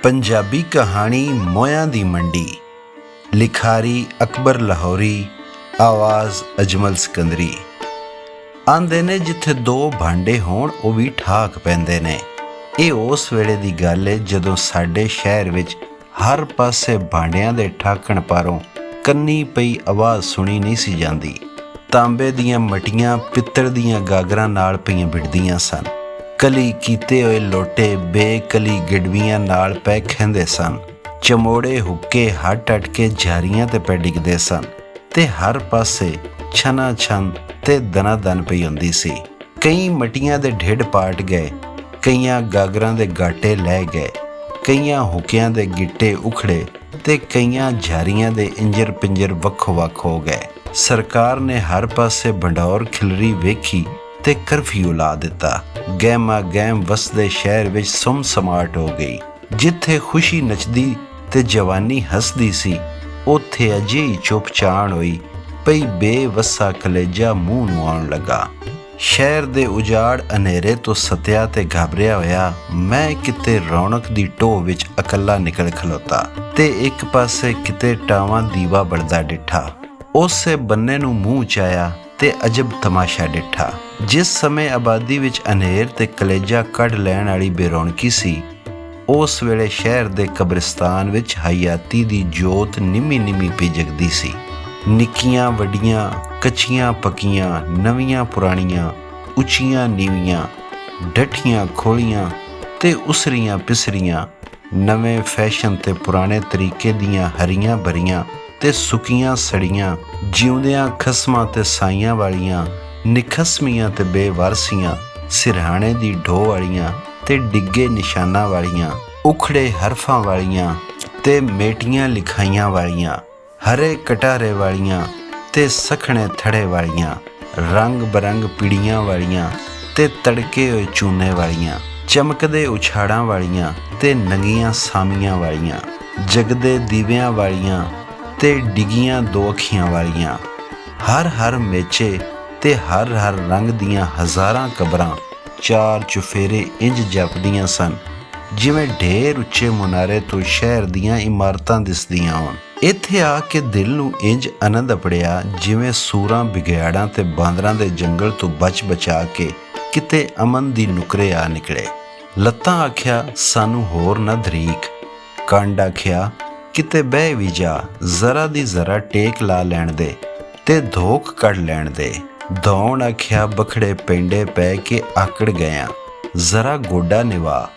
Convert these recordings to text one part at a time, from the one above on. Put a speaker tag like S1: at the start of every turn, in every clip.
S1: ਪੰਜਾਬੀ ਕਹਾਣੀ ਮੋਇਆਂ ਦੀ ਮੰਡੀ। ਲਿਖਾਰੀ ਅਕਬਰ ਲਾਹੌਰੀ, ਆਵਾਜ਼ ਅਜਮਲ ਸਿਕੰਦਰੀ। ਆਂਦੇ ਨੇ ਜਿੱਥੇ ਦੋ ਭਾਂਡੇ ਹੋਣ ਉਹ ਵੀ ਠਾਕ ਪੈਂਦੇ ਨੇ। ਇਹ ਉਸ ਵੇਲੇ ਦੀ ਗੱਲ ਹੈ ਜਦੋਂ ਸਾਡੇ ਸ਼ਹਿਰ ਵਿੱਚ ਹਰ ਪਾਸੇ ਭਾਂਡਿਆਂ ਦੇ ਠਾਕਣ ਪਾਰੋਂ ਕੰਨੀ ਪਈ ਆਵਾਜ਼ ਸੁਣੀ ਨਹੀਂ ਸੀ ਜਾਂਦੀ। ਤਾਂਬੇ ਦੀਆਂ ਮਟੀਆਂ ਪਿੱਤਲ ਦੀਆਂ ਗਾਗਰਾਂ ਨਾਲ ਪਈਆਂ ਵਿੜਦੀਆਂ ਸਨ। ਕਲੀ ਕੀਤੇ ਹੋਏ ਲੋਟੇ ਬੇਕਲੀ ਗਿੜਵੀਆਂ ਨਾਲ ਪੈ ਖਹਿੰਦੇ ਸਨ। ਚਮੋੜੇ ਹੁੱਕੇ ਹੱਟ ਹੱਟ ਕੇ ਜਾਰੀਆਂ ਤੇ ਪੈ ਡਿੱਗਦੇ ਸਨ ਤੇ ਹਰ ਪਾਸੇ ਛਨਾ ਛਨ ਤੇ ਦਨਾ ਦਨ ਪਈ ਹੁੰਦੀ ਸੀ। ਕਈ ਮਟੀਆਂ ਦੇ ਢਿੱਡ ਪਾਟ ਗਏ, ਕਈਆਂ ਗਾਗਰਾਂ ਦੇ ਗਾਟੇ ਲੈ ਗਏ, ਕਈਆਂ ਹੁੱਕਿਆਂ ਦੇ ਗਿੱਟੇ ਉਖੜੇ ਤੇ ਕਈਆਂ ਜਾਰੀਆਂ ਦੇ ਇੰਜਰ ਪਿੰਜਰ ਵੱਖੋ ਵੱਖ ਹੋ ਗਏ। ਸਰਕਾਰ ਨੇ ਹਰ ਪਾਸੇ ਭੰਡੌਰ ਖਿਲਰੀ ਵੇਖੀ ਤੇ ਕਰਫਿਊ ਲਾ ਦਿੱਤਾ। ਗਹਿਮਾ ਗਹਿਮ ਵਸਦੇ ਸ਼ਹਿਰ ਵਿੱਚ ਸੁੰਮ ਸਮਾਟ ਹੋ ਗਈ। ਜਿੱਥੇ ਖੁਸ਼ੀ ਨੱਚਦੀ ਤੇ ਜਵਾਨੀ ਹੱਸਦੀ ਸੀ ਉੱਥੇ ਅਜਿਹੀ ਚੁੱਪ ਚਾਣ ਹੋਈ ਪਈ। ਬੇਵੱਸਾ ਕਲੇਜਾ ਮੂੰਹ ਨੂੰ ਆਉਣ ਲੱਗਾ। ਸ਼ਹਿਰ ਦੇ ਉਜਾੜ ਹਨੇਰੇ ਤੋਂ ਸਤਿਆ ਤੇ ਘਾਬਰਿਆ ਹੋਇਆ ਮੈਂ ਕਿਤੇ ਰੌਣਕ ਦੀ ਢੋਹ ਵਿੱਚ ਇਕੱਲਾ ਨਿਕਲ ਖਲੋਤਾ ਤੇ ਇੱਕ ਪਾਸੇ ਕਿਤੇ ਟਾਵਾਂ ਦੀਵਾ ਬਲਦਾ ਡਿੱਠਾ। ਉਸੇ ਬੰਨੇ ਨੂੰ ਮੂੰਹ ਚਾਇਆ ਤੇ ਅਜਬ ਤਮਾਸ਼ਾ ਡਿੱਠਾ। ਜਿਸ ਸਮੇਂ ਆਬਾਦੀ ਵਿੱਚ ਹਨੇਰ ਤੇ ਕਲੇਜਾ ਕੱਢ ਲੈਣ ਵਾਲੀ ਬੇਰੌਣਕੀ ਸੀ, ਉਸ ਵੇਲੇ ਸ਼ਹਿਰ ਦੇ ਕਬਰਿਸਤਾਨ ਵਿੱਚ ਹਯਾਤੀ ਦੀ ਜੋਤ ਨਿੰਮੀ ਨਿੰਮੀ ਪਈ ਜਗਦੀ ਸੀ। ਨਿੱਕੀਆਂ ਵੱਡੀਆਂ, ਕੱਚੀਆਂ ਪੱਕੀਆਂ, ਨਵੀਆਂ ਪੁਰਾਣੀਆਂ, ਉੱਚੀਆਂ ਨੀਵੀਆਂ, ਡੱਠੀਆਂ ਖੋਲੀਆਂ ਤੇ ਉਸਰੀਆਂ ਪਿਸਰੀਆਂ, ਨਵੇਂ ਫੈਸ਼ਨ ਤੇ ਪੁਰਾਣੇ ਤਰੀਕੇ ਦੀਆਂ ਹਰੀਆਂ ਭਰੀਆਂ ਤੇ ਸੁੱਕੀਆਂ ਸੜੀਆਂ, ਜਿਉਂਦਿਆਂ ਖਸਮਾਂ ਤੇ ਸਾਈਆਂ ਵਾਲੀਆਂ, ਨਿਖਸਮੀਆਂ ਤੇ ਬੇਵਾਰਸੀਆਂ, ਸਿਰਹਾਣੇ ਦੀ ਢੋਹ ਵਾਲੀਆਂ ਤੇ ਡਿੱਗੇ ਨਿਸ਼ਾਨਾਂ ਵਾਲੀਆਂ, ਉਖੜੇ ਹਰਫਾਂ ਵਾਲੀਆਂ ਤੇ ਮੇਟੀਆਂ ਲਿਖਾਈਆਂ ਵਾਲੀਆਂ, ਹਰੇ ਕਟਾਰੇ ਵਾਲੀਆਂ ਤੇ ਸਖਣੇ ਥੜੇ ਵਾਲੀਆਂ, ਰੰਗ ਬਰੰਗ ਪੀੜੀਆਂ ਵਾਲੀਆਂ ਤੇ ਤੜਕੇ ਹੋਏ ਚੂਨੇ ਵਾਲੀਆਂ, ਚਮਕਦੇ ਉਛਾੜਾਂ ਵਾਲੀਆਂ ਤੇ ਨੰਗੀਆਂ ਸਾਮੀਆਂ ਵਾਲੀਆਂ, ਜਗਦੇ ਦੀਵਿਆਂ ਵਾਲੀਆਂ ਤੇ ਡਿੱਗੀਆਂ ਦੋ ਅੱਖੀਆਂ ਵਾਲੀਆਂ, ਹਰ ਹਰ ਮੇਚੇ ਤੇ ਹਰ ਹਰ ਰੰਗ ਦੀਆਂ ਹਜ਼ਾਰਾਂ ਕਬਰਾਂ ਚਾਰ ਚੁਫੇਰੇ ਇੰਜ ਜਪਦੀਆਂ ਸਨ ਜਿਵੇਂ ਢੇਰ ਉੱਚੇ ਮੁਨਾਰੇ ਤੋਂ ਸ਼ਹਿਰ ਦੀਆਂ ਇਮਾਰਤਾਂ ਦਿਸਦੀਆਂ ਹੋਣ। ਇੱਥੇ ਆ ਕੇ ਦਿਲ ਨੂੰ ਇੰਜ ਆਨੰਦ ਅਪੜਿਆ ਜਿਵੇਂ ਸੂਰਾਂ ਬਿਗਿਆੜਾਂ ਤੇ ਬਾਂਦਰਾਂ ਦੇ ਜੰਗਲ ਤੋਂ ਬਚ ਬਚਾ ਕੇ ਕਿਤੇ ਅਮਨ ਦੀ ਨੁਕਰੇ ਆ ਨਿਕਲੇ। ਲੱਤਾਂ ਆਖਿਆ ਸਾਨੂੰ ਹੋਰ ਨਾ ਧਰੀਕ। ਕੰਡ ਆਖਿਆ ਕਿਤੇ ਬਹਿ ਵੀ ਜਾ, ਜ਼ਰਾ ਦੀ ਜ਼ਰਾ ਟੇਕ ਲਾ ਲੈਣ ਦੇ ਤੇ ਧੋਖ ਕੱਢ ਲੈਣ ਦੇ। ਦੌਣ ਆਖਿਆ ਬਖੜੇ ਪੈਂਡੇ ਪੈ ਕੇ ਆਕੜ ਗਿਆ, ਜ਼ਰਾ ਗੋਡਾ ਨਿਵਾ।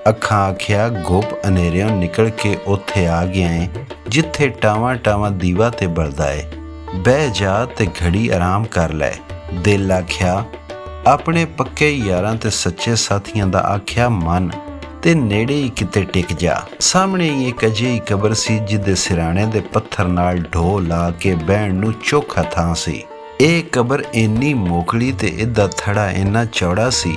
S1: ਅੱਖਾਂ ਆਖਿਆ ਗੁੱਪ ਹਨੇਰਿਓਂ ਨਿਕਲ ਕੇ ਉੱਥੇ ਆ ਗਿਆ ਏ ਜਿੱਥੇ ਟਾਵਾਂ ਟਾਵਾਂ ਦੀਵਾ ਤੇ ਬਲਦਾ ਏ, ਬਹਿ ਜਾ ਤੇ ਘੜੀ ਆਰਾਮ ਕਰ ਲੈ। ਦਿਲ ਆਖਿਆ ਆਪਣੇ ਪੱਕੇ ਯਾਰਾਂ ਤੇ ਸੱਚੇ ਸਾਥੀਆਂ ਦਾ ਆਖਿਆ ਮਨ ਤੇ ਨੇੜੇ ਹੀ ਕਿਤੇ ਟਿਕ ਜਾ। ਸਾਹਮਣੇ ਹੀ ਇੱਕ ਅਜਿਹੀ ਕਬਰ ਸੀ ਜਿਹਦੇ ਸਿਰਾਣੇ ਦੇ ਪੱਥਰ ਨਾਲ ਢੋਹ ਲਾ ਕੇ ਬਹਿਣ ਨੂੰ ਚੋਖਾ ਥਾਂ ਸੀ। ਇਹ ਕਬਰ ਇੰਨੀ ਮੋਖਲੀ ਤੇ ਇਹਦਾ ਥੜਾ ਇੰਨਾ ਚੌੜਾ ਸੀ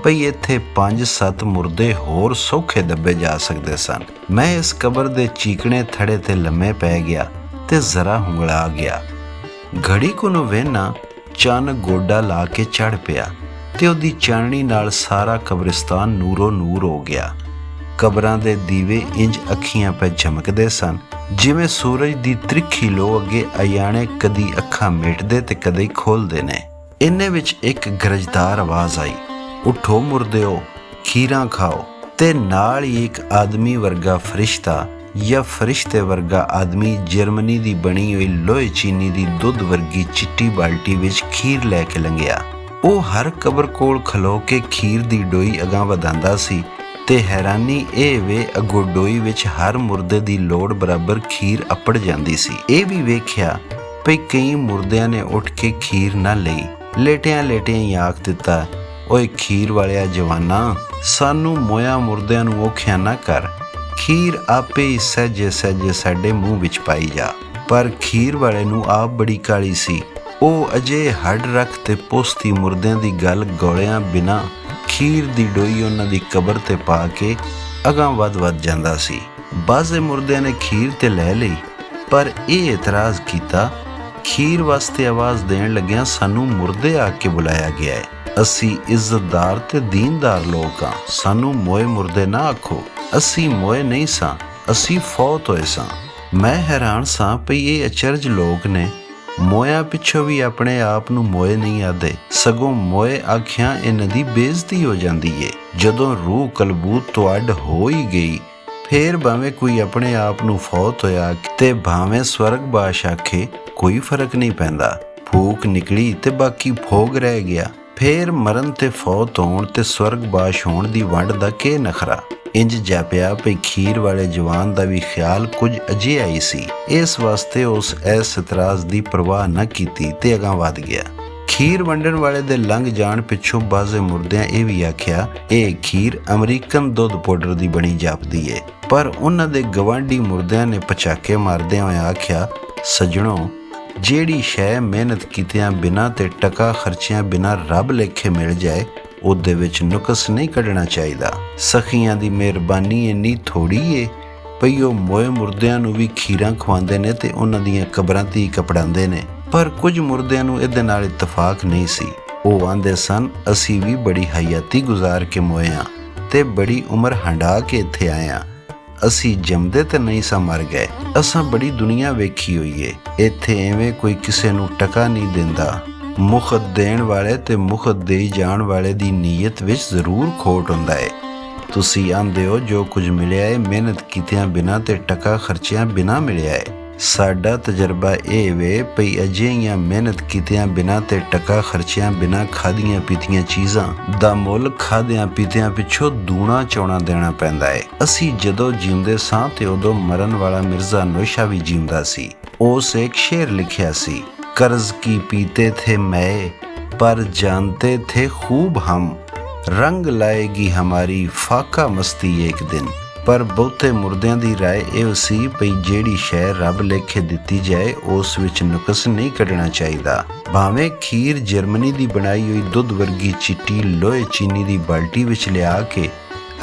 S1: ਭਈ ਇੱਥੇ 5-7 ਮੁਰਦੇ ਹੋਰ ਸੌਖੇ ਦੱਬੇ ਜਾ ਸਕਦੇ ਸਨ। ਮੈਂ ਇਸ ਕਬਰ ਦੇ ਚੀਕਣੇ ਥੜੇ ਤੇ ਲੰਮੇ ਪੈ ਗਿਆ ਤੇ ਜ਼ਰਾ ਹੁੰਗਲਾ ਗਿਆ। ਘੜੀ ਕੁ ਨੂੰ ਵੇਹਨਾ ਚੰਨ ਗੋਡਾ ਲਾ ਕੇ ਚੜ੍ਹ ਪਿਆ ਤੇ ਉਹਦੀ ਚਾਨਣੀ ਨਾਲ ਸਾਰਾ ਕਬਰਿਸਤਾਨ ਨੂਰੋ ਨੂਰ ਹੋ ਗਿਆ। ਕਬਰਾਂ ਦੇ ਦੀਵੇ ਇੰਜ ਅੱਖੀਆਂ ਪੈ ਝਮਕਦੇ ਸਨ ਜਿਵੇਂ ਸੂਰਜ ਦੀ ਤ੍ਰਿਖੀ ਲੋ ਅੱਗੇ ਅਯਾਣੇ ਕਦੀ ਅੱਖਾਂ ਮੇਟਦੇ ਤੇ ਕਦੇ ਖੋਲ੍ਹਦੇ ਨੇ। ਇੰਨੇ ਵਿੱਚ ਇੱਕ ਗਰਜਦਾਰ ਆਵਾਜ਼ ਆਈ, ਉੱਠੋ ਮੁਰਦਿਓ, ਖੀਰਾਂ ਖਾਓ। ਤੇ ਨਾਲ ਹੀ ਇੱਕ ਆਦਮੀ ਵਰਗਾ ਫਰਿਸ਼ਤਾ ਜਾਂ ਫਰਿਸ਼ਤੇ ਵਰਗਾ ਆਦਮੀ ਜਰਮਨੀ ਦੀ ਬਣੀ ਹੋਈ ਲੋਹੇ ਚੀਨੀ ਦੀ ਦੁੱਧ ਵਰਗੀ ਚਿੱਟੀ ਬਾਲਟੀ ਵਿੱਚ ਖੀਰ ਲੈ ਕੇ ਲੰਘਿਆ। ਉਹ ਹਰ ਕਬਰ ਕੋਲ ਖਲੋ ਕੇ ਖੀਰ ਦੀ ਡੋਈ ਅਗਾਂਹ ਵਧਾਉਂਦਾ ਸੀ ਤੇ ਹੈਰਾਨੀ ਇਹ ਵੇ ਅੱਗੋਂ ਡੋਈ ਵਿੱਚ ਹਰ ਮੁਰਦੇ ਦੀ ਲੋੜ ਬਰਾਬਰ ਖੀਰ ਅੱਪੜ ਜਾਂਦੀ ਸੀ। ਇਹ ਵੀ ਵੇਖਿਆ ਭਈ ਕਈ ਮੁਰਦਿਆਂ ਨੇ ਉੱਠ ਕੇ ਖੀਰ ਨਾ ਲਈ, ਲੇਟਿਆਂ ਲੇਟਿਆਂ ਹੀ ਆਖ ਦਿੱਤਾ, ਓਏ ਖੀਰ ਵਾਲਿਆ ਜਵਾਨਾ, ਸਾਨੂੰ ਮੋਇਆ ਮੁਰਦਿਆਂ ਨੂੰ ਔਖਿਆ ਨਾ ਕਰ, ਖੀਰ ਆਪੇ ਹੀ ਸਹਿਜੇ ਸਹਿਜੇ ਸਾਡੇ ਮੂੰਹ ਵਿੱਚ ਪਾਈ ਜਾ। ਪਰ ਖੀਰ ਵਾਲੇ ਨੂੰ ਆਪ ਬੜੀ ਕਾਹਲੀ ਸੀ। ਉਹ ਅਜੇ ਹੱਡ ਰੱਖ ਤੇ ਪੋਸਤੀ ਮੁਰਦਿਆਂ ਦੀ ਗੱਲ ਗੋਲਿਆਂ ਬਿਨਾਂ ਖੀਰ ਦੀ ਡੋਈ ਉਹਨਾਂ ਦੀ ਕਬਰ ਤੇ ਪਾ ਕੇ ਅਗਾਂਹ ਵੱਧ ਜਾਂਦਾ ਸੀ। ਬਾਜ਼ੇ ਮੁਰਦਿਆਂ ਨੇ ਖੀਰ ਤੇ ਲੈ ਲਈ ਪਰ ਇਹ ਇਤਰਾਜ਼ ਕੀਤਾ, ਖੀਰ ਵਾਸਤੇ ਆਵਾਜ਼ ਦੇਣ ਲੱਗਿਆਂ ਸਾਨੂੰ ਮੁਰਦੇ ਆ ਕੇ ਬੁਲਾਇਆ ਗਿਆ ਹੈ। ਅਸੀਂ ਇੱਜ਼ਤਦਾਰ ਤੇ ਦੀਨਦਾਰ ਲੋਕ ਹਾਂ, ਸਾਨੂੰ ਮੋਏ ਮੁਰਦੇ ਨਾ ਆਖੋ। ਅਸੀਂ ਮੋਏ ਨਹੀਂ ਸਾਂ, ਅਸੀਂ ਫੌਤ ਹੋਏ ਸਾਂ। ਮੈਂ ਹੈਰਾਨ ਸਾਂ ਭਈ ਇਹ ਅਚਰਜ ਲੋਕ ਨੇ। ਮੋਇਆਂ ਪਿੱਛੋਂ ਵੀ ਆਪਣੇ ਆਪ ਨੂੰ ਮੋਏ ਨਹੀਂ ਆਖਦੇ, ਸਗੋਂ ਮੋਏ ਆਖਿਆਂ ਇਹਨਾਂ ਦੀ ਬੇਇੱਜ਼ਤੀ ਹੋ ਜਾਂਦੀ ਏ। ਜਦੋਂ ਰੂਹ ਕਲਬੂਤ ਤੋਂ ਅੱਡ ਹੋ ਹੀ ਗਈ, ਫੇਰ ਭਾਵੇਂ ਕੋਈ ਆਪਣੇ ਆਪ ਨੂੰ ਫੌਤ ਹੋਇਆ ਤੇ ਭਾਵੇਂ ਸਵਰਗਬਾਸ਼ ਆਖੇ, ਕੋਈ ਫਰਕ ਨਹੀਂ ਪੈਂਦਾ। ਫੂਕ ਨਿਕਲੀ ਤੇ ਬਾਕੀ ਭੋਗ ਰਹਿ ਗਿਆ। ਫੇਰ ਮਰਨ ਤੇ ਫੌਤ ਹੋਣ ਤੇ ਸਵਰਗਬਾਸ਼ ਹੋਣ ਦੀ ਵੰਡ ਦਾ ਕੀ ਨਖਰਾ। ਇੰਜ ਜਾਪਿਆ ਭਈ ਖੀਰ ਵਾਲੇ ਜਵਾਨ ਦਾ ਵੀ ਖਿਆਲ ਕੁਝ ਅਜਿਹਾ ਹੀ ਸੀ। ਇਸ ਵਾਸਤੇ ਉਸ ਇਸ ਇਤਰਾਜ਼ ਦੀ ਪਰਵਾਹ ਨਾ ਕੀਤੀ ਤੇ ਅਗਾਂਹ ਵਧ ਗਿਆ। ਖੀਰ ਵੰਡਣ ਵਾਲੇ ਦੇ ਲੰਘ ਜਾਣ ਪਿੱਛੋਂ ਬਾਜ਼ੇ ਮੁਰਦਿਆਂ ਇਹ ਵੀ ਆਖਿਆ, ਇਹ ਖੀਰ ਅਮਰੀਕਨ ਦੁੱਧ ਪਾਊਡਰ ਦੀ ਬਣੀ ਜਾਪਦੀ ਏ। ਪਰ ਉਹਨਾਂ ਦੇ ਗਵਾਂਢੀ ਮੁਰਦਿਆਂ ਨੇ ਪਚਾਕੇ ਮਾਰਦਿਆਂ ਹੋਇਆ ਆਖਿਆ, ਸੱਜਣੋ, ਜਿਹੜੀ ਸ਼ੈ ਮਿਹਨਤ ਕੀਤਿਆਂ ਬਿਨਾਂ ਤੇ ਟਕਾ ਖਰਚਿਆਂ ਬਿਨਾਂ ਰੱਬ ਲੇਖੇ ਮਿਲ ਜਾਏ, ਉਹਦੇ ਵਿੱਚ ਨੁਕਸ ਨਹੀਂ ਕੱਢਣਾ ਚਾਹੀਦਾ। ਸਖੀਆਂ ਦੀ ਮਿਹਰਬਾਨੀ ਇੰਨੀ ਥੋੜੀ ਏ ਭਈ ਉਹ ਮੋਏ ਮੁਰਦਿਆਂ ਨੂੰ ਵੀ ਖੀਰਾਂ ਖਵਾਉਂਦੇ ਨੇ ਤੇ ਉਹਨਾਂ ਦੀਆਂ ਕਬਰਾਂ 'ਤੇ ਹੀ ਕਪੜਾਉਂਦੇ ਨੇ। ਪਰ ਕੁਝ ਮੁਰਦਿਆਂ ਨੂੰ ਇਹਦੇ ਨਾਲ ਇਤਫਾਕ ਨਹੀਂ ਸੀ। ਉਹ ਆਂਦੇ ਸਨ, ਅਸੀਂ ਵੀ ਬੜੀ ਹਯਾਤੀ ਗੁਜ਼ਾਰ ਕੇ ਮੋਏ ਹਾਂ ਤੇ ਬੜੀ ਉਮਰ ਹੰਢਾ ਕੇ ਇੱਥੇ ਆਏ ਹਾਂ। ਅਸੀਂ ਜੰਮਦੇ ਤੇ ਨਹੀਂ ਸਾਂ ਮਰ ਗਏ। ਅਸਾਂ ਬੜੀ ਦੁਨੀਆ ਵੇਖੀ ਹੋਈ ਏ। ਇੱਥੇ ਐਵੇਂ ਕੋਈ ਕਿਸੇ ਨੂੰ ਟਕਾ ਨਹੀਂ ਦਿੰਦਾ। ਮੁਫਤ ਦੇਣ ਵਾਲੇ ਤੇ ਮੁਫਤ ਦੇਈ ਜਾਣ ਵਾਲੇ ਦੀ ਨੀਅਤ ਵਿੱਚ ਜ਼ਰੂਰ ਖੋਟ ਹੁੰਦਾ ਏ। ਤੁਸੀਂ ਆਂਦੇ ਹੋ ਜੋ ਕੁਝ ਮਿਲਿਆ ਏ ਮਿਹਨਤ ਕੀਤਿਆਂ ਬਿਨਾਂ ਤੇ ਟਕਾ ਖਰਚਿਆਂ ਬਿਨਾਂ ਮਿਲਿਆ ਏ। ਸਾਡਾ ਤਜਰਬਾ ਇਹ ਵੇ ਭਈ ਅਜਿਹੀਆਂ ਮਿਹਨਤ ਕੀਤਿਆਂ ਬਿਨਾਂ ਤੇ ਟਕਾ ਖਰਚਿਆਂ ਬਿਨਾਂ ਖਾਧੀਆਂ ਪੀਤੀਆਂ ਚੀਜ਼ਾਂ ਦਾ ਮੁੱਲ ਖਾਧਿਆਂ ਪੀਤਿਆਂ ਪਿੱਛੋਂ ਦੂਣਾ ਚੌਣਾ ਦੇਣਾ ਪੈਂਦਾ ਏ। ਅਸੀਂ ਜਦੋਂ ਜਿਉਂਦੇ ਸਾਂ ਤੇ ਉਦੋਂ ਮਰਨ ਵਾਲਾ ਮਿਰਜ਼ਾ ਨੋਸ਼ਾ ਵੀ ਜਿਉਂਦਾ ਸੀ। ਉਸ ਇੱਕ ਸ਼ੇਰ ਲਿਖਿਆ ਸੀ, कर्ज की पीते थे मैं पर जानते थे खूब हम, रंग लाएगी हमारी फाका मस्ती एक दिन। पर बहुते मुर्दिਆਂ ਦੀ ਰਾਏ ਇਹ ਸੀ ਭਈ ਜਿਹੜੀ ਸ਼ੈ ਰੱਬ ਲੇਖੇ ਦਿੱਤੀ ਜਾਏ ਉਸ ਵਿੱਚ ਨੁਕਸ ਨਹੀਂ ਕੱਢਣਾ ਚਾਹੀਦਾ। ਭਾਵੇਂ ਖੀਰ ਜਰਮਨੀ ਦੀ ਬਣਾਈ ਹੋਈ ਦੁੱਧ ਵਰਗੀ ਚਿੱਟੀ ਲੋਹੇ ਚੀਨੀ ਦੀ ਬਾਲਟੀ ਵਿੱਚ ਲਿਆ ਕੇ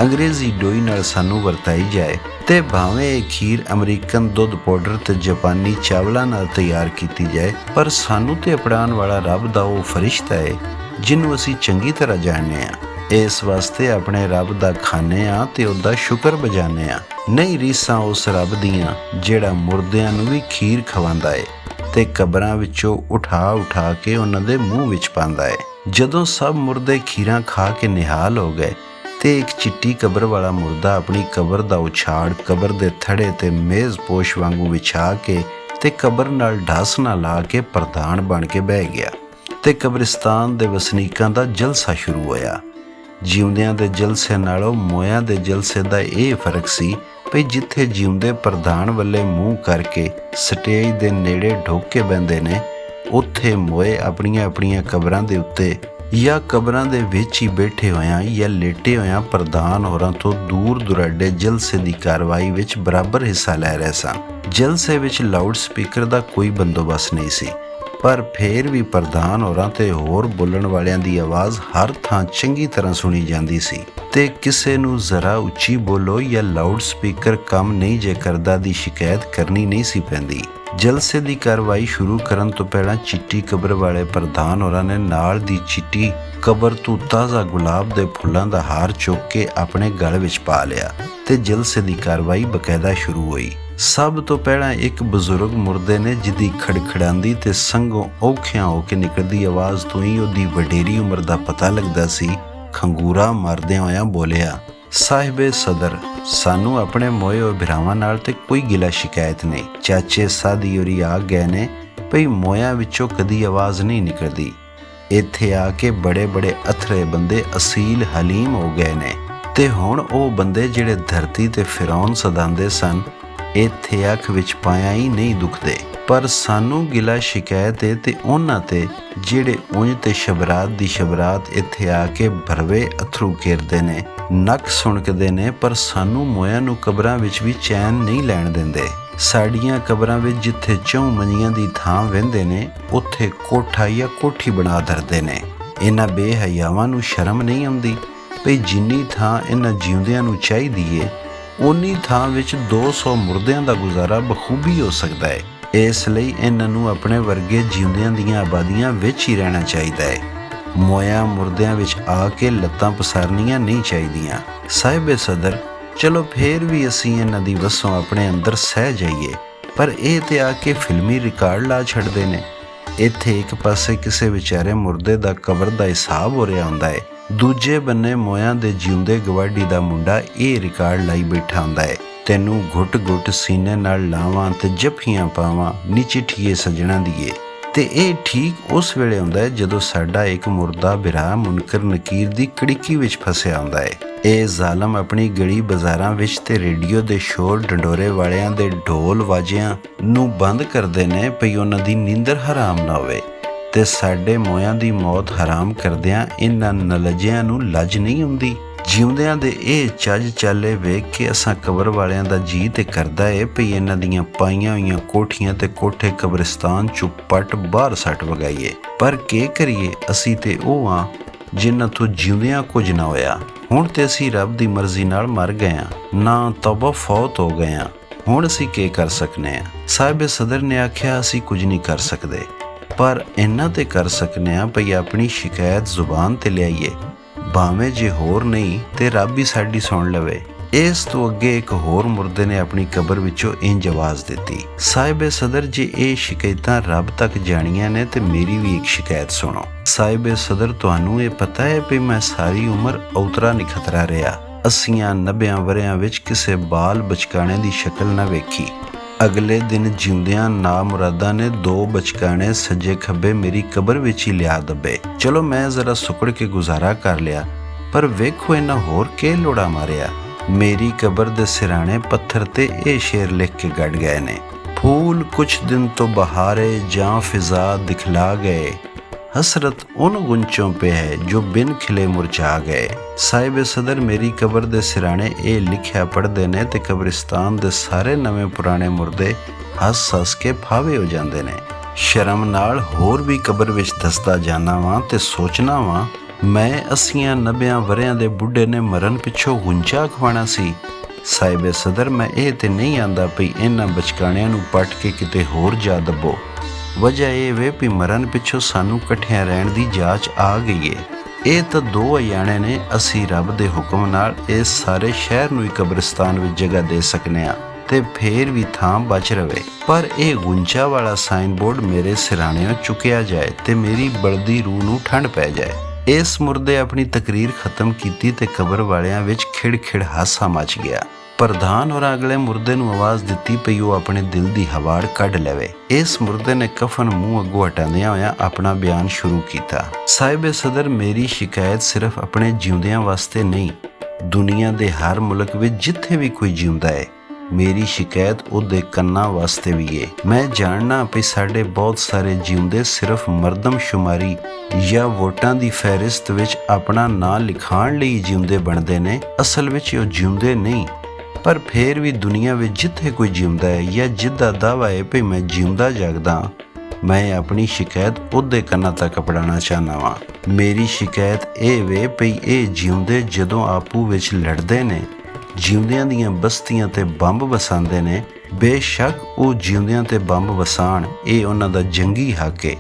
S1: ਅੰਗਰੇਜ਼ੀ ਡੋਈ ਨਾਲ ਸਾਨੂੰ ਵਰਤਾਈ ਜਾਏ ਤੇ ਭਾਵੇਂ ਇਹ ਖੀਰ ਅਮਰੀਕਨ ਦੁੱਧ ਪਾਊਡਰ ਤੇ ਜਾਪਾਨੀ ਚਾਵਲਾਂ ਨਾਲ ਤਿਆਰ ਕੀਤੀ ਜਾਏ, ਪਰ ਸਾਨੂੰ ਤੇ ਅਪਣਾਉਣ ਵਾਲਾ ਰੱਬ ਦਾ ਉਹ ਫਰਿਸ਼ਤਾ ਹੈ ਜਿਹਨੂੰ ਅਸੀਂ ਚੰਗੀ ਤਰ੍ਹਾਂ ਜਾਣਦੇ ਹਾਂ। ਇਸ ਵਾਸਤੇ ਆਪਣੇ ਰੱਬ ਦਾ ਖਾਂਦੇ ਹਾਂ ਤੇ ਉਹਦਾ ਸ਼ੁਕਰ ਬਜਾਉਂਦੇ ਹਾਂ। ਨਹੀਂ ਰੀਸਾਂ ਉਸ ਰੱਬ ਦੀਆਂ ਜਿਹੜਾ ਮੁਰਦਿਆਂ ਨੂੰ ਵੀ ਖੀਰ ਖਵਾਉਂਦਾ ਏ ਤੇ ਕਬਰਾਂ ਵਿੱਚੋਂ ਉਠਾ ਕੇ ਉਹਨਾਂ ਦੇ ਮੂੰਹ ਵਿੱਚ ਪਾਉਂਦਾ ਏ। ਜਦੋਂ ਸਭ ਮੁਰਦੇ ਖੀਰਾਂ ਖਾ ਕੇ ਨਿਹਾਲ ਹੋ ਗਏ ਤੇ ਇੱਕ ਚਿੱਟੀ ਕਬਰ ਵਾਲਾ ਮੁਰਦਾ ਆਪਣੀ ਕਬਰ ਦਾ ਉਛਾੜ ਕਬਰ ਦੇ ਥੜੇ ਤੇ ਮੇਜ਼ ਪੋਸ਼ ਵਾਂਗੂ ਵਿਛਾ ਕੇ ਤੇ ਕਬਰ ਨਾਲ ਢਾਸਣਾ ਲਾ ਕੇ ਪ੍ਰਧਾਨ ਬਣ ਕੇ ਬਹਿ ਗਿਆ ਤੇ ਕਬਰਿਸਤਾਨ ਦੇ ਵਸਨੀਕਾਂ ਦਾ ਜਲਸਾ ਸ਼ੁਰੂ ਹੋਇਆ। ਜਿਉਂਦਿਆਂ ਦੇ ਜਲਸੇ ਨਾਲੋਂ ਮੋਇਆਂ ਦੇ ਜਲਸੇ ਦਾ ਇਹ ਫਰਕ ਸੀ ਭਈ ਜਿੱਥੇ ਜਿਉਂਦੇ ਪ੍ਰਧਾਨ ਵੱਲੇ ਮੂੰਹ ਕਰਕੇ ਸਟੇਜ ਦੇ ਨੇੜੇ ਢੁੱਕ ਕੇ ਬਹਿੰਦੇ ਨੇ, ਉੱਥੇ ਮੋਏ ਆਪਣੀਆਂ ਆਪਣੀਆਂ ਕਬਰਾਂ ਦੇ ਉੱਤੇ ਜਾਂ ਕਬਰਾਂ ਦੇ ਵਿੱਚ ਹੀ ਬੈਠੇ ਹੋਇਆਂ ਜਾਂ ਲੇਟੇ ਹੋਇਆਂ ਪ੍ਰਧਾਨ ਹੋਰਾਂ ਤੋਂ ਦੂਰ ਦੁਰਾਡੇ ਜਲਸੇ ਦੀ ਕਾਰਵਾਈ ਵਿੱਚ ਬਰਾਬਰ ਹਿੱਸਾ ਲੈ ਰਹੇ ਸਨ। ਜਲਸੇ ਵਿੱਚ ਲਾਊਡ ਸਪੀਕਰ ਦਾ ਕੋਈ ਬੰਦੋਬਸਤ ਨਹੀਂ ਸੀ, ਪਰ ਫੇਰ ਵੀ ਪ੍ਰਧਾਨ ਹੋਰਾਂ ਤੇ ਹੋਰ ਬੋਲਣ ਵਾਲਿਆਂ ਦੀ ਆਵਾਜ਼ ਹਰ ਥਾਂ ਚੰਗੀ ਤਰ੍ਹਾਂ ਸੁਣੀ ਜਾਂਦੀ ਸੀ ਤੇ ਕਿਸੇ ਨੂੰ ਜ਼ਰਾ ਉੱਚੀ ਬੋਲੋ ਜਾਂ ਲਾਊਡ ਸਪੀਕਰ ਕੰਮ ਨਹੀਂ ਜੇ ਕਰਦਾ ਦੀ ਸ਼ਿਕਾਇਤ ਕਰਨੀ ਨਹੀਂ ਸੀ ਪੈਂਦੀ। ਜਲਸੇ ਦੀ ਕਾਰਵਾਈ ਸ਼ੁਰੂ ਕਰਨ ਤੋਂ ਪਹਿਲਾਂ ਚਿੱਟੀ ਕਬਰ ਵਾਲੇ ਪ੍ਰਧਾਨ ਹੋਰਾਂ ਨੇ ਨਾਲ ਦੀ ਚਿੱਟੀ ਕਬਰ ਤੋਂ ਤਾਜ਼ਾ ਗੁਲਾਬ ਦੇ ਫੁੱਲਾਂ ਦਾ ਹਾਰ ਚੁੱਕ ਕੇ ਆਪਣੇ ਗਲ ਵਿੱਚ ਪਾ ਲਿਆ ਤੇ ਜਲਸੇ ਦੀ ਕਾਰਵਾਈ ਬਕਾਇਦਾ ਸ਼ੁਰੂ ਹੋਈ। ਸਭ ਤੋਂ ਪਹਿਲਾਂ ਇੱਕ ਬਜ਼ੁਰਗ ਮੁਰਦੇ ਨੇ ਜਿਹਦੀ ਖੜਖੜਾਂਦੀ ਤੇ ਸੰਗੋਂ ਔਖਿਆਂ ਹੋ ਕੇ ਨਿਕਲਦੀ ਆਵਾਜ਼ ਤੋਂ ਹੀ ਉਹਦੀ ਵਡੇਰੀ ਉਮਰ ਦਾ ਪਤਾ ਲੱਗਦਾ ਸੀ, ਖੰਗੂਰਾ ਮਾਰਦਿਆਂ ਹੋਇਆਂ ਬੋਲਿਆ, ਸਾਹਿਬੇ ਸਦਰ, ਸਾਨੂੰ ਆਪਣੇ ਮੋਏ ਹੋਏ ਭਰਾਵਾਂ ਨਾਲ ਤੇ ਕੋਈ ਗਿਲਾ ਸ਼ਿਕਾਇਤ ਨਹੀਂ। ਚਾਚੇ ਸਾਦੀ ਹੋਰੀ ਆ ਗਏ ਨੇ ਭਈ ਮੋਇਆਂ ਵਿੱਚੋਂ ਕਦੀ ਆਵਾਜ਼ ਨਹੀਂ ਨਿਕਲਦੀ। ਇੱਥੇ ਆ ਕੇ ਬੜੇ ਬੜੇ ਅਥਰੇ ਬੰਦੇ ਅਸੀਲ ਹਲੀਮ ਹੋ ਗਏ ਨੇ ਤੇ ਹੁਣ ਉਹ ਬੰਦੇ ਜਿਹੜੇ ਧਰਤੀ ਤੇ ਫਿਰੌਨ ਸਦਾਉਂਦੇ ਸਨ ਇੱਥੇ ਅੱਖ ਵਿੱਚ ਪਾਇਆ ਹੀ ਨਹੀਂ ਦੁਖਦੇ। ਪਰ ਸਾਨੂੰ ਗਿਲਾ ਸ਼ਿਕਾਇਤ ਏ ਤੇ ਉਹਨਾਂ ਤੇ ਜਿਹੜੇ ਉਂਝ ਤੇ ਸ਼ਬਰਾਤ ਦੀ ਸ਼ਬਰਾਤ ਇੱਥੇ ਆ ਕੇ ਭਰਵੇ ਅਥਰੂ ਘੇਰਦੇ ਨੇ, ਨੱਕ ਸੁਣਕਦੇ ਨੇ, ਪਰ ਸਾਨੂੰ ਮੋਇਆਂ ਨੂੰ ਕਬਰਾਂ ਵਿੱਚ ਵੀ ਚੈਨ ਨਹੀਂ ਲੈਣ ਦਿੰਦੇ। ਸਾਡੀਆਂ ਕਬਰਾਂ ਵਿੱਚ ਜਿੱਥੇ ਚੌਂ ਮੰਜੀਆਂ ਦੀ ਥਾਂ ਵਹਿੰਦੇ ਨੇ ਉੱਥੇ ਕੋਠਾ ਜਾਂ ਕੋਠੀ ਬਣਾ ਧਰਦੇ ਨੇ। ਇਹਨਾਂ ਬੇਹਯਾਵਾਂ ਨੂੰ ਸ਼ਰਮ ਨਹੀਂ ਆਉਂਦੀ ਭਈ ਜਿੰਨੀ ਥਾਂ ਇਹਨਾਂ ਜਿਉਂਦਿਆਂ ਨੂੰ ਚਾਹੀਦੀ ਏ ਉਨੀ ਥਾਂ ਵਿੱਚ 200 ਮੁਰਦਿਆਂ ਦਾ ਗੁਜ਼ਾਰਾ ਬਖੂਬੀ ਹੋ ਸਕਦਾ ਹੈ। ਇਸ ਲਈ ਇਹਨਾਂ ਨੂੰ ਆਪਣੇ ਵਰਗੇ ਜਿਉਂਦਿਆਂ ਦੀਆਂ ਆਬਾਦੀਆਂ ਵਿੱਚ ਹੀ ਰਹਿਣਾ ਚਾਹੀਦਾ ਹੈ। ਮੋਇਆਂ ਮੁਰਦਿਆਂ ਵਿੱਚ ਆ ਕੇ ਲੱਤਾਂ ਪਸਾਰਨੀਆਂ ਨਹੀਂ ਚਾਹੀਦੀਆਂ। ਸਾਹਿਬੇ ਸਦਰ, ਚਲੋ ਫੇਰ ਵੀ ਅਸੀਂ ਇਹਨਾਂ ਦੀ ਵਸੋਂ ਆਪਣੇ ਅੰਦਰ ਸਹਿ ਜਾਈਏ, ਪਰ ਇਹ ਤੇ ਆ ਕੇ ਫਿਲਮੀ ਰਿਕਾਰਡ ਲਾ ਛੱਡਦੇ ਨੇ। ਇੱਥੇ ਇੱਕ ਪਾਸੇ ਕਿਸੇ ਵਿਚਾਰੇ ਮੁਰਦੇ ਦਾ ਕਬਰ ਦਾ ਹਿਸਾਬ ਹੋ ਰਿਹਾ ਹੁੰਦਾ ਹੈ, ਦੂਜੇ ਬੰਨੇ ਮੋਇਆਂ ਦੇ ਜਿਉਂਦੇ ਗਵਾਡੀ ਦਾ ਮੁੰਡਾ ਇਹ ਰਿਕਾਰਡ ਲਾਈ ਬੈਠਾ ਹੁੰਦਾ ਹੈ, ਤੈਨੂੰ ਘੁੱਟ ਘੁੱਟ ਸੀਨੇ ਨਾਲ ਲਾਵਾਂ ਤੇ ਜੱਫੀਆਂ ਪਾਵਾਂ ਨੀ ਚਿੱਠੀਏ ਸੱਜਣਾ ਦੀਏ। ਤੇ ਇਹ ਠੀਕ ਉਸ ਵੇਲੇ ਹੁੰਦਾ ਹੈ ਜਦੋਂ ਸਾਡਾ ਇੱਕ ਮੁਰਦਾ ਬਿਰਾ ਮੁਨਕਰ ਨਕੀਰ ਦੀ ਕੜਿੱਕੀ ਵਿੱਚ ਫਸਿਆ ਹੁੰਦਾ ਹੈ। ਇਹ ਜ਼ਾਲਮ ਆਪਣੀ ਗਲੀ ਬਾਜ਼ਾਰਾਂ ਵਿੱਚ ਤੇ ਰੇਡੀਓ ਦੇ ਸ਼ੋਰ ਡੰਡੋਰੇ ਵਾਲਿਆਂ ਦੇ ਢੋਲ ਵਾਜਿਆਂ ਨੂੰ ਬੰਦ ਕਰਦੇ ਨੇ ਪਈ ਉਹਨਾਂ ਦੀ ਨੀਂਦਰ ਹਰਾਮ ਨਾ ਹੋਵੇ, ਤੇ ਸਾਡੇ ਮੋਇਆਂ ਦੀ ਮੌਤ ਹਰਾਮ ਕਰਦਿਆਂ ਇਹਨਾਂ ਨਲਜਿਆਂ ਨੂੰ ਲੱਜ ਨਹੀਂ ਹੁੰਦੀ। ਜਿਉਂਦਿਆਂ ਦੇ ਇਹ ਚੱਜ ਚਾਲੇ ਵੇਖ ਕੇ ਅਸਾਂ ਕਬਰ ਵਾਲਿਆਂ ਦਾ ਜੀ ਤੇ ਕਰਦਾ ਏ ਪਈ ਇਹਨਾਂ ਦੀਆਂ ਪਾਈਆਂ ਹੋਈਆਂ ਕੋਠੀਆਂ ਤੇ ਕੋਠੇ ਕਬਰਿਸਤਾਨ ਚੋਂ ਪੱਟ ਬਾਹਰ ਸੱਟ ਵਗਾਈਏ। ਪਰ ਕੀ ਕਰੀਏ, ਅਸੀਂ ਤੇ ਉਹ ਹਾਂ ਜਿਨ੍ਹਾਂ ਤੋਂ ਜਿਉਂਦਿਆਂ ਕੁਝ ਨਾ ਹੋਇਆ। ਹੁਣ ਤੇ ਅਸੀਂ ਰੱਬ ਦੀ ਮਰਜ਼ੀ ਨਾਲ ਮਰ ਗਏ ਹਾਂ, ਨਾ ਤੌਬਾ ਫੌਤ ਹੋ ਗਏ ਹਾਂ। ਹੁਣ ਅਸੀਂ ਕੀ ਕਰ ਸਕਨੇ ਹਾਂ? ਸਾਹਿਬ ਸਦਰ ਨੇ ਆਖਿਆ ਅਸੀਂ ਕੁਝ ਨਹੀਂ ਕਰ ਸਕਦੇ, ਪਰ ਇਹਨਾਂ ਤੇ ਕਰ ਸਕਨੇ ਹਾਂ ਪਈ ਆਪਣੀ ਸ਼ਿਕਾਇਤ ਜ਼ੁਬਾਨ ਤੇ ਲਿਆਈਏ, ਭਾਵੇਂ ਜੇ ਹੋਰ ਨਹੀਂ ਤੇ ਰੱਬ ਹੀ ਸਾਡੀ ਸੁਣ ਲਵੇ। ਇਸ ਤੋਂ ਅੱਗੇ ਇੱਕ ਹੋਰ ਮੁਰਦੇ ਨੇ ਆਪਣੀ ਕਬਰ ਵਿੱਚੋਂ ਇੰਜ ਆਵਾਜ਼ ਦਿੱਤੀ, ਸਾਹਿਬ ਸਦਰ ਜੇ ਇਹ ਸ਼ਿਕਾਇਤਾਂ ਰੱਬ ਤੱਕ ਜਾਣੀਆਂ ਨੇ ਤੇ ਮੇਰੀ ਵੀ ਇੱਕ ਸ਼ਿਕਾਇਤ ਸੁਣੋ। ਸਾਹਿਬ ਸਦਰ, ਤੁਹਾਨੂੰ ਇਹ ਪਤਾ ਹੈ ਵੀ ਮੈਂ ਸਾਰੀ ਉਮਰ ਔਤਰਾ ਨਿਖਤਰਾ ਰਿਹਾ, 80-90 ਵਰਿਆਂ ਵਿੱਚ ਕਿਸੇ ਬਾਲ ਬਚਕਾਣੇ ਦੀ ਸ਼ਕਲ ਨਾ ਵੇਖੀ। ਅਗਲੇ ਦਿਨ ਜਿਉਂਦਿਆਂ ਨਾਮੁਰਾਦਾਂ ਨੇ 2 ਬਚਕਾਣੇ ਸੱਜੇ ਖੱਬੇ ਮੇਰੀ ਕਬਰ ਵਿੱਚ ਹੀ ਲਿਆ ਦੱਬੇ। ਚਲੋ ਮੈਂ ਜ਼ਰਾ ਸੁਕੜ ਕੇ ਗੁਜ਼ਾਰਾ ਕਰ ਲਿਆ, ਪਰ ਵੇਖੋ ਇਹਨਾਂ ਹੋਰ ਕੀ ਲੋੜਾ ਮਾਰਿਆ। ਮੇਰੀ ਕਬਰ ਦੇ ਸਿਰਾਣੇ ਪੱਥਰ ਤੇ ਇਹ ਸ਼ੇਰ ਲਿਖ ਕੇ ਗੱਡ ਗਏ ਨੇ, ਫੂਲ ਕੁਛ ਦਿਨ ਤੋਂ ਬਹਾਰੇ ਜਾਂ ਫਿਜ਼ਾ ਦਿਖਲਾ ਗਏ, ਹਸਰਤ ਉਨ ਗੁੰਚੋਂ ਪੇ ਹੈ ਜੋ ਬਿਨ ਖਿਲੇ ਮੁਰਝਾ ਗਏ। ਸਾਹਿਬ ਸਦਰ ਮੇਰੀ ਕਬਰ ਦੇ ਸਿਰਾਣੇ ਇਹ ਲਿਖਿਆ ਪੜ੍ਹਦੇ ਨੇ ਤੇ ਕਬਰਿਸਤਾਨ ਦੇ ਸਾਰੇ ਨਵੇਂ ਪੁਰਾਣੇ ਮੁਰਦੇ ਹੱਸ ਕੇ ਫਾਵੇ ਹੋ ਜਾਂਦੇ ਨੇ। ਸ਼ਰਮ ਨਾਲ ਹੋਰ ਵੀ ਕਬਰ ਵਿੱਚ ਦੱਸਦਾ ਜਾਣਾ ਵਾਂ ਤੇ ਸੋਚਣਾ ਵਾਂ, ਮੈਂ 80-90 ਵਰਿਆਂ ਦੇ ਬੁੱਢੇ ਨੇ ਮਰਨ ਪਿੱਛੋਂ ਗੁੰਚਾ ਖਵਾਣਾ ਸੀ। ਸਾਹਿਬ ਸਦਰ ਮੈਂ ਇਹ ਤੇ ਨਹੀਂ ਆਂਦਾ ਪਈ ਇਹਨਾਂ ਬਚਕਾਣਿਆਂ ਨੂੰ ਪੱਟ ਕੇ ਕਿਤੇ ਹੋਰ ਜਾ ਦੱਬੋ, ਵਜ੍ਹਾ ਇਹ ਵੇ ਵੀ ਮਰਨ ਪਿੱਛੋਂ ਸਾਨੂੰ ਇਕੱਠਿਆਂ ਰਹਿਣ ਦੀ ਜਾਚ ਆ ਗਈ ਏ। ਇਹ ਤਾਂ 2 ਅਯਾਣੇ ਨੇ, ਅਸੀਂ ਰੱਬ ਦੇ ਹੁਕਮ ਨਾਲ ਇਸ ਸਾਰੇ ਸ਼ਹਿਰ ਨੂੰ ਹੀ ਕਬਰਿਸਤਾਨ ਵਿੱਚ ਜਗ੍ਹਾ ਦੇ ਸਕਨੇ ਆ ਤੇ ਫੇਰ ਵੀ ਥਾਂ ਬਚ ਰਵੇ। ਪਰ ਇਹ ਗੁੰਚਾ ਵਾਲਾ ਸਾਈਨ ਬੋਰਡ ਮੇਰੇ ਸਿਰਾਣਿਆਂ ਚੁੱਕਿਆ ਜਾਏ ਤੇ ਮੇਰੀ ਬਲਦੀ ਰੂਹ ਨੂੰ ਠੰਡ ਪੈ ਜਾਏ। ਇਸ ਮੁਰਦੇ ਆਪਣੀ ਤਕਰੀਰ ਖਤਮ ਕੀਤੀ ਤੇ ਕਬਰ ਵਾਲਿਆਂ ਵਿੱਚ ਖਿੜ ਹਾਸਾ ਮਚ ਗਿਆ। ਪ੍ਰਧਾਨ ਹੋਰਾਂ ਅਗਲੇ ਮੁਰਦੇ ਨੂੰ ਆਵਾਜ਼ ਦਿੱਤੀ ਪਈ ਉਹ ਆਪਣੇ ਦਿਲ ਦੀ ਹਵਾੜ ਕੱਢ ਲਵੇ। ਇਸ ਮੁਰਦੇ ਨੇ ਕਫਨ ਮੂੰਹ ਅੱਗੋਂ ਹਟਾਉਂਦਿਆਂ ਹੋਇਆਂ ਆਪਣਾ ਬਿਆਨ ਸ਼ੁਰੂ ਕੀਤਾ, ਸਾਹਿਬ ਸਦਰ ਮੇਰੀ ਸ਼ਿਕਾਇਤ ਸਿਰਫ ਆਪਣੇ ਜਿਉਂਦਿਆਂ ਵਾਸਤੇ ਨਹੀਂ, ਦੁਨੀਆ ਦੇ ਹਰ ਮੁਲਕ ਵਿੱਚ ਜਿੱਥੇ ਵੀ ਕੋਈ ਜਿਉਂਦਾ ਹੈ ਮੇਰੀ ਸ਼ਿਕਾਇਤ ਉਹਦੇ ਕੰਨਾਂ ਵਾਸਤੇ ਵੀ ਏ। ਮੈਂ ਜਾਣਨਾ ਵੀ ਸਾਡੇ ਬਹੁਤ ਸਾਰੇ ਜਿਉਂਦੇ ਸਿਰਫ ਮਰਦਮਸ਼ੁਮਾਰੀ ਜਾਂ ਵੋਟਾਂ ਦੀ ਫਹਿਰਿਸਤ ਵਿੱਚ ਆਪਣਾ ਨਾਂ ਲਿਖਾਉਣ ਲਈ ਜਿਉਂਦੇ ਬਣਦੇ ਨੇ, ਅਸਲ ਵਿੱਚ ਉਹ ਜਿਉਂਦੇ ਨਹੀਂ। ਪਰ ਫੇਰ ਵੀ ਦੁਨੀਆ ਵਿੱਚ ਜਿੱਥੇ ਕੋਈ ਜਿਉਂਦਾ ਹੈ ਜਾਂ ਜਿੱਦਾ ਦਾਅਵਾ ਹੈ ਵੀ ਮੈਂ ਜਿਉਂਦਾ ਜਾਗਦਾ, ਮੈਂ ਆਪਣੀ ਸ਼ਿਕਾਇਤ ਉਹਦੇ ਕੰਨਾਂ ਤੱਕ ਪੜਾਉਣਾ ਚਾਹੁੰਦਾ ਵਾਂ। ਮੇਰੀ ਸ਼ਿਕਾਇਤ ਇਹ ਵੇ ਪਈ ਇਹ ਜਿਉਂਦੇ ਜਦੋਂ ਆਪੂ ਵਿੱਚ ਲੜਦੇ ਨੇ, ਜਿਉਂਦਿਆਂ ਦੀਆਂ ਬਸਤੀਆਂ ਤੇ ਬੰਬ ਵਸਾਉਂਦੇ ਨੇ, ਬੇਸ਼ੱਕ ਉਹ ਜਿਉਂਦਿਆਂ ਤੇ ਬੰਬ ਵਸਾਉਣ, ਇਹ ਉਹਨਾਂ ਦਾ ਜੰਗੀ ਹੱਕ ਏ,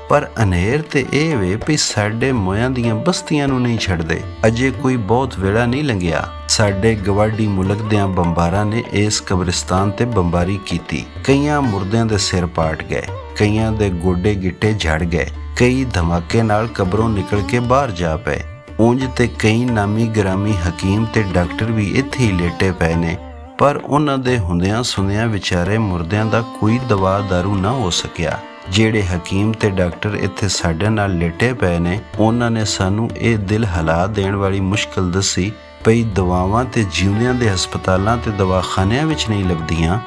S1: ਪਰ ਅਨੇਰ ਤੇ ਇਹ ਵੇ ਵੀ ਸਾਡੇ ਮੋਇਆਂ ਦੀਆਂ ਬਸਤੀਆਂ ਨੂੰ ਨਹੀਂ ਛੱਡਦੇ। ਅਜੇ ਕੋਈ ਬਹੁਤ ਵੇਲਾ ਨਹੀਂ ਲੰਘਿਆ, ਸਾਡੇ ਗਵਾਡੀ ਮੁਲਕ ਦਿਆਂ ਬੰਬਾਰਾਂ ਨੇ ਇਸ ਕਬਰਿਸਤਾਨ ਤੇ ਬੰਬਾਰੀ ਕੀਤੀ। ਕਈਆਂ ਮੁਰਦਿਆਂ ਦੇ ਸਿਰ ਪਾਟ ਗਏ, ਕਈਆਂ ਦੇ ਗੋਡੇ ਗਿੱਟੇ ਝੜ ਗਏ, ਕਈ ਧਮਾਕੇ ਨਾਲ ਕਬਰੋਂ ਨਿਕਲ ਕੇ ਬਾਹਰ ਜਾ ਪਏ। ਉਂਝ ਤੇ ਕਈ ਨਾਮੀ ਗ੍ਰਾਮੀ ਹਕੀਮ ਤੇ ਡਾਕਟਰ ਵੀ ਇੱਥੇ ਹੀ ਲੇਟੇ ਪਏ ਨੇ, ਪਰ ਉਹਨਾਂ ਦੇ ਹੁੰਦਿਆਂ ਸੁਣਿਆਂ ਵਿਚਾਰੇ ਮੁਰਦਿਆਂ ਦਾ ਕੋਈ ਦਵਾ ਦਾਰੂ ਨਾ ਹੋ ਸਕਿਆ। ਜਿਹੜੇ ਹਕੀਮ ਤੇ ਡਾਕਟਰ ਇੱਥੇ ਸਾਡੇ ਨਾਲ ਲੇਟੇ ਪਏ ਨੇ, ਉਹਨਾਂ ਨੇ ਸਾਨੂੰ ਇਹ ਦਿਲ ਹਿਲਾ ਦੇਣ ਵਾਲੀ ਮੁਸ਼ਕਲ ਦੱਸੀ ਪਈ ਦਵਾਵਾਂ ਤੇ ਜਿਉਂਦਿਆਂ ਦੇ ਹਸਪਤਾਲਾਂ ਤੇ ਦਵਾਖਾਨਿਆਂ ਵਿੱਚ ਨਹੀਂ ਲੱਭਦੀਆਂ,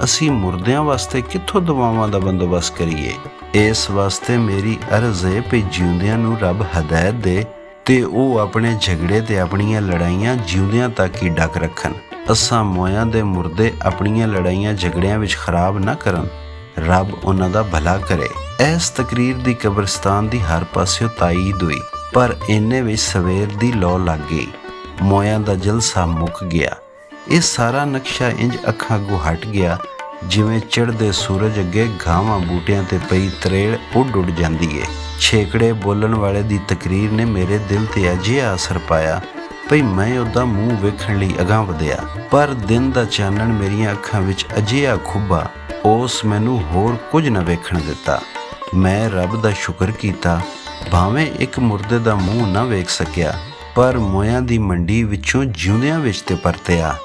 S1: ਅਸੀਂ ਮੁਰਦਿਆਂ ਵਾਸਤੇ ਕਿੱਥੋਂ ਦਵਾਵਾਂ ਦਾ ਬੰਦੋਬਸਤ ਕਰੀਏ। ਇਸ ਵਾਸਤੇ ਮੇਰੀ ਅਰਜ਼ ਹੈ ਵੀ ਜਿਉਂਦਿਆਂ ਨੂੰ ਰੱਬ ਹਦਾਇਤ ਦੇ ਤੇ ਉਹ ਆਪਣੇ ਝਗੜੇ ਤੇ ਆਪਣੀਆਂ ਲੜਾਈਆਂ ਜਿਉਂਦਿਆਂ ਤੱਕ ਹੀ ਡੱਕ ਰੱਖਣ। ਅਸਾਂ ਮੋਇਆਂ ਦੇ ਮੁਰਦੇ ਆਪਣੀਆਂ ਲੜਾਈਆਂ ਝਗੜਿਆਂ ਵਿੱਚ ਖਰਾਬ ਨਾ ਕਰਨ, ਰੱਬ ਉਹਨਾਂ ਦਾ ਭਲਾ ਕਰੇ। ਇਸ ਤਕਰੀਰ ਦੀ ਕਬਰਸਤਾਨ ਦੀ ਹਰ ਪਾਸਿਓਂ ਤਾਈਦ ਹੋਈ, ਪਰ ਇੰਨੇ ਵਿੱਚ ਸਵੇਰ ਦੀ ਲੌ ਲੱਗ ਗਈ। ਮੋਇਆਂ ਦਾ ਜਲਸਾ ਮੁੱਕ ਗਿਆ। ਇਹ ਸਾਰਾ ਨਕਸ਼ਾ ਇੰਜ ਅੱਖਾਂ ਅੱਗੋਂ ਹਟ ਗਿਆ ਜਿਵੇਂ ਚੜ੍ਹਦੇ ਸੂਰਜ ਅੱਗੇ ਘਾਵਾਂ ਬੂਟਿਆਂ ਤੇ ਪਈ ਤਰੇੜ ਉੱਡ ਜਾਂਦੀ ਏ। ਛੇਕੜੇ ਬੋਲਣ ਵਾਲੇ ਦੀ ਤਕਰੀਰ ਨੇ ਮੇਰੇ ਦਿਲ ਤੇ ਅਜਿਹਾ ਅਸਰ ਪਾਇਆ ਭਈ ਮੈਂ ਉਹਦਾ ਮੂੰਹ ਵੇਖਣ ਲਈ ਅਗਾਂਹ ਵਧਿਆ, ਪਰ ਦਿਨ ਦਾ ਚਾਨਣ ਮੇਰੀਆਂ ਅੱਖਾਂ ਵਿੱਚ ਅਜਿਹਾ ਖੁੱਭਾ, ਉਸ ਮੈਨੂੰ ਹੋਰ ਕੁਝ ਨਾ ਵੇਖਣ ਦਿੱਤਾ। ਮੈਂ ਰੱਬ ਦਾ ਸ਼ੁਕਰ ਕੀਤਾ, ਭਾਵੇਂ ਇੱਕ ਮੁਰਦੇ ਦਾ ਮੂੰਹ ਨਾ ਵੇਖ ਸਕਿਆ, ਪਰ ਮੋਇਆਂ ਦੀ ਮੰਡੀ ਵਿੱਚੋਂ ਜਿਉਂਦਿਆਂ ਵਿੱਚ ਤੇ ਪਰਤਿਆ।